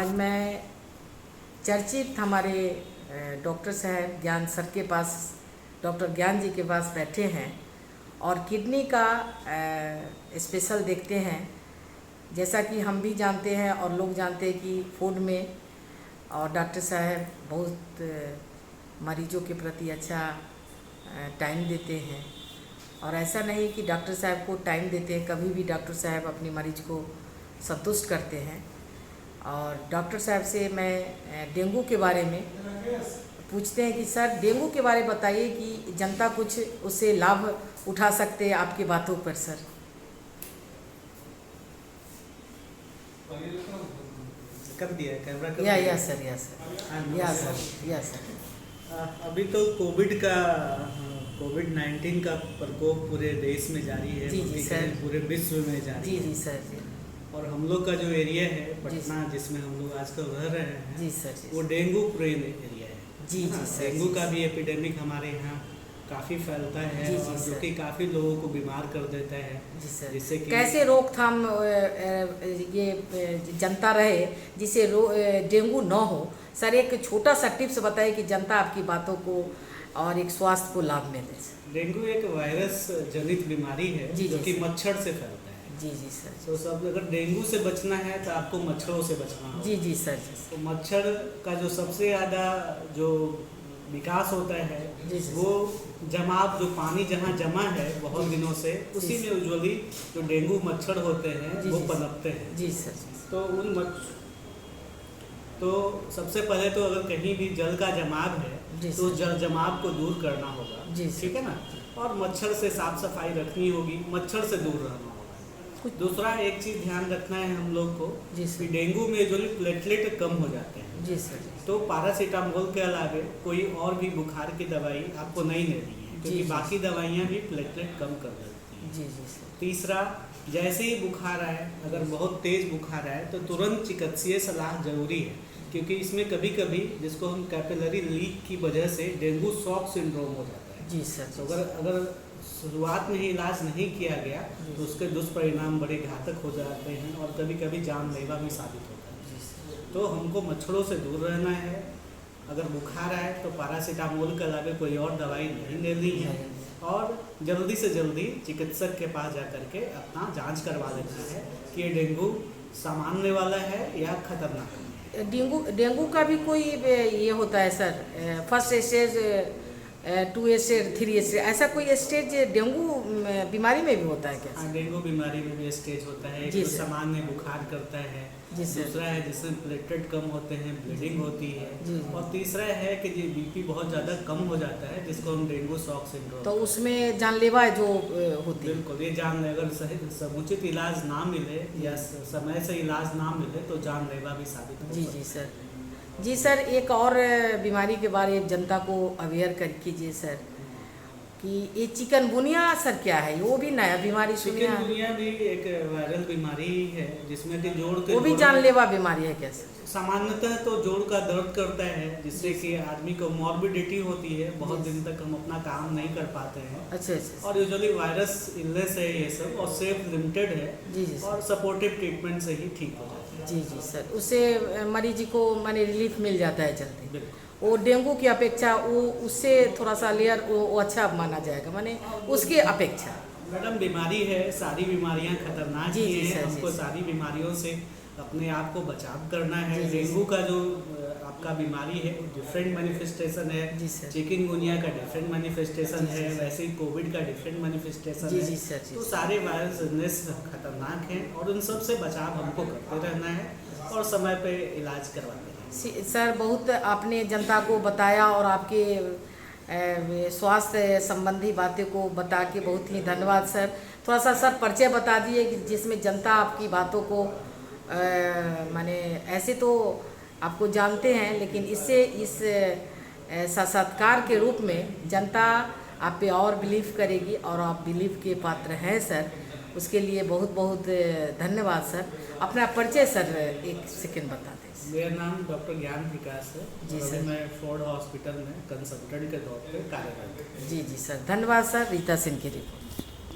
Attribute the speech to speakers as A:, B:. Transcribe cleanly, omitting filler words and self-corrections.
A: आज मैं चर्चित हमारे डॉक्टर साहब ज्ञान सर के पास, डॉक्टर ज्ञान जी के पास बैठे हैं और किडनी का स्पेशल देखते हैं। जैसा कि हम भी जानते हैं और लोग जानते हैं कि फ़ोन में और डॉक्टर साहब बहुत मरीजों के प्रति अच्छा टाइम देते हैं। और ऐसा नहीं कि डॉक्टर साहब को टाइम देते हैं, कभी भी डॉक्टर साहब अपने मरीज को संतुष्ट करते हैं। और डॉक्टर साहब से मैं डेंगू के बारे में पूछते हैं कि सर डेंगू के बारे में बताइए कि जनता कुछ उससे लाभ उठा सकते हैं आपकी बातों पर सर।
B: कर दिया कैमरा कर
A: या
B: दिया।
A: सर, या सर, या सर, या सर।
B: अभी तो कोविड-19 का प्रकोप पूरे देश में जारी है।
A: जी सर।
B: पूरे विश्व में जारी है।
A: जी सर जी।
B: और हम लोग का जो एरिया है पटना, जिसमें हम लोग आजकल रह रहे हैं,
A: जी सर जी।
B: वो डेंगू प्रेन एरिया है।
A: जी सर।
B: डेंगू का भी एपिडेमिक हमारे यहाँ काफ़ी फैलता है
A: जी
B: और जो
A: सर।
B: कि काफ़ी लोगों को बीमार कर देता है।
A: जी सर।
B: जिससे कि
A: कैसे रोकथाम ये जनता रहे जिसे डेंगू न हो सर, एक छोटा सा टिप्स बताइए कि जनता आपकी बातों को और एक स्वास्थ्य को लाभ मिले।
B: डेंगू एक वायरस जनित बीमारी है
A: जी,
B: जो
A: जी
B: कि
A: सर।
B: मच्छर से फैलता है।
A: जी सर।
B: तो सब अगर डेंगू से बचना है तो आपको मच्छरों से बचना होगा।
A: जी सर।
B: तो मच्छर का जो सबसे ज़्यादा जो विकास होता है
A: जी सर।
B: वो जमाव, जो पानी जहाँ जमा है बहुत दिनों से, उसी में यूजुअली जो डेंगू मच्छर होते हैं वो पनपते हैं।
A: जी सर।
B: तो सबसे पहले तो अगर कहीं भी जल का जमाव है तो जल जमाव को दूर करना होगा। ठीक है ना। और मच्छर से साफ सफाई रखनी होगी, मच्छर से दूर रहना होगा। दूसरा एक चीज़ ध्यान रखना है हम लोग को कि डेंगू में जो प्लेटलेट कम हो जाते हैं।
A: जी सर।
B: तो पैरासीटामोल के अलावे कोई और भी बुखार की दवाई आपको नहीं लेनी है, क्योंकि बाकी दवाइयाँ भी प्लेटलेट कम कर देती हैं।
A: जी सर।
B: तीसरा, जैसे ही बुखार आए, अगर बहुत तेज़ बुखार आए तो तुरंत चिकित्सीय सलाह जरूरी है, क्योंकि इसमें कभी कभी जिसको हम कैपिलरी लीक की वजह से डेंगू शॉक सिंड्रोम हो जाता है।
A: जी सर।
B: तो अगर शुरुआत में ही इलाज नहीं किया गया तो उसके दुष्परिणाम बड़े घातक हो जाते हैं और कभी कभी जानलेवा भी साबित होता है। तो हमको मच्छरों से दूर रहना है। अगर बुखार आए तो पैरासीटामोल के अलावा कोई और दवाई नहीं लेनी है और जल्दी से जल्दी चिकित्सक के पास जा कर के अपना जांच करवा लेना है कि ये डेंगू सामान्य वाला है या खतरनाक है।
A: डेंगू का भी कोई ये होता है sir, first stage, 2 stage, 3 stage, ऐसा कोई स्टेज डेंगू बीमारी में भी होता है क्या?
B: हाँ, डेंगू बीमारी में भी स्टेज होता है। एक तो सामान्य बुखार करता है, दूसरा है जिसमें प्लेटलेट कम होते हैं, ब्लीडिंग होती है, और तीसरा है कि ये बीपी बहुत ज़्यादा कम हो जाता है, जिसको हम डेंगू शॉक सिंड्रोम।
A: तो उसमें जानलेवा जो होती है।
B: बिल्कुल, ये जानलेवा, अगर समुचित इलाज ना मिले या समय से इलाज ना मिले तो जानलेवा भी साबित हो सकता है।
A: सर। जी सर, एक और बीमारी के बारे में जनता को अवेयर कर कीजिए सर कि ये चिकनगुनिया सर क्या है? वो भी नया बीमारी सुनी है।
B: चिकनगुनिया भी एक वायरल बीमारी है जिसमें कि जोड़ के,
A: वो भी जानलेवा बीमारी है क्या सर?
B: सामान्यतः तो जोड़ का दर्द करता है, जिससे कि आदमी को मॉर्बिडिटी होती है, बहुत दिन तक हम अपना काम नहीं कर पाते हैं।
A: अच्छा।
B: और यूजुअली वायरस इलनेस है ये सब, और सेफ लिमिटेड है।
A: जी
B: और सपोर्टिव ट्रीटमेंट से ही ठीक हो जाता है।
A: जी सर, उससे मरीज को माने रिलीफ मिल जाता है जल्दी।
B: बिल्कुल।
A: वो डेंगू की अपेक्षा वो उससे थोड़ा सा लेयर वो अच्छा माना जाएगा, माने उसकी अपेक्षा।
B: मैडम, बीमारी है, सारी बीमारियां खतरनाक ही हैं।
A: सर,
B: हमको सारी बीमारियों से अपने आप को बचाव करना है। डेंगू का जो आपका बीमारी है डिफरेंट मैनिफेस्टेशन है, चिकनगुनिया का डिफरेंट मैनिफेस्टेशन है, वैसे ही कोविड का डिफरेंट मैनिफेस्टेशन है। तो सारे वायरस इलनेस खतरनाक हैं और उन सब से बचाव हमको करते रहना है और समय पे इलाज करवाते हैं।
A: सर, बहुत आपने जनता को बताया और आपके स्वास्थ्य संबंधी बातें को बता के बहुत ही धन्यवाद सर। थोड़ा सा सर परिचय बता दिए कि जिसमें जनता आपकी बातों को माने ऐसे तो आपको जानते हैं, लेकिन इससे इस साक्षात्कार के रूप में जनता आप पे और बिलीव करेगी और आप बिलीव के पात्र हैं सर। उसके लिए बहुत बहुत धन्यवाद सर। अपना परिचय सर 1 सेकेंड बता दें।
B: मेरा नाम डॉक्टर ज्ञान विकास है।
A: जी सर।
B: मैं फोर्ड हॉस्पिटल में कंसल्टेंट के तौर पे कार्यरत हूँ।
A: जी सर, धन्यवाद सर। रीता सिंह की रिपोर्ट।